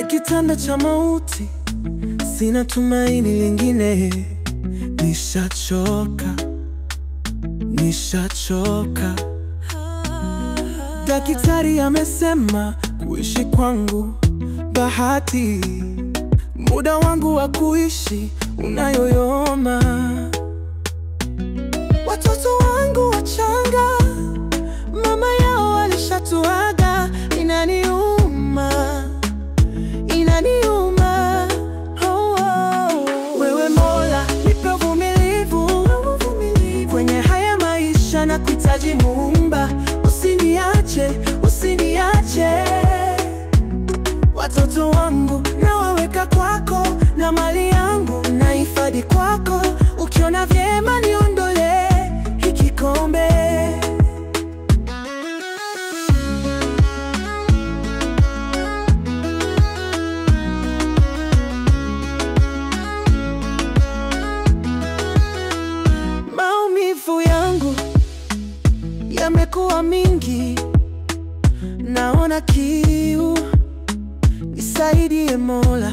kitanda cha mauti, sina tumaini lingine. Nishachoka. Daktari amesema kuishi kwangu bahati, muda wangu wa kuishi unayoyoma. Watoto wangu wachanga, mama yao alishatuaga. Inaniuma. Oh, oh. Wewe Mola, nipe uvumilivu kwenye haya maisha, na kuhitaji Muumba. Usiniache. Watoto wangu nawaweka kwako, na mali yangu nahifadhi kwako. Ukiona vyema niondole hiki kombe. Maumivu yangu yamekuwa mingi, naona kiu, nisaidie Mola.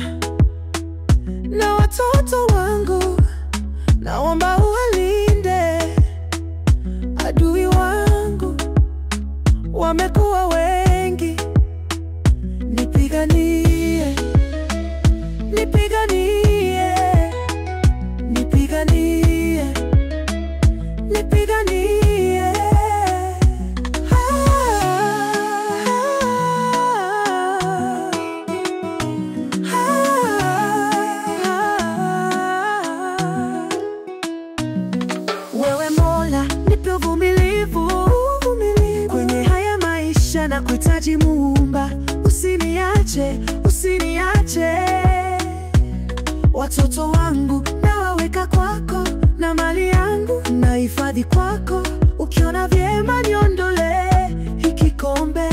Na watoto wangu naomba uwalinde, adui wangu wamekuwa wengi. Nipiganie. Wewe Mola, nipe uvumilivu kwenye haya maisha, na kuhitaji Muumba. Usiniache. Watoto wangu nawaweka kwako, na mali yangu nahifadhi kwako. Ukiona vyema niondole hiki kombe.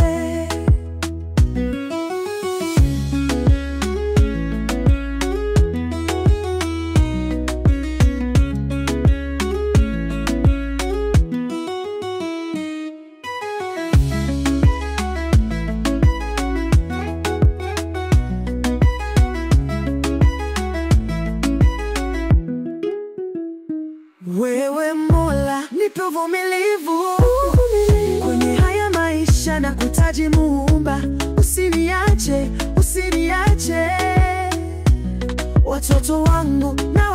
Wewe Mola, nipe uvumilivu kwenye haya maisha, na kuhitaji Muumba. Usiniache. Watoto wangu na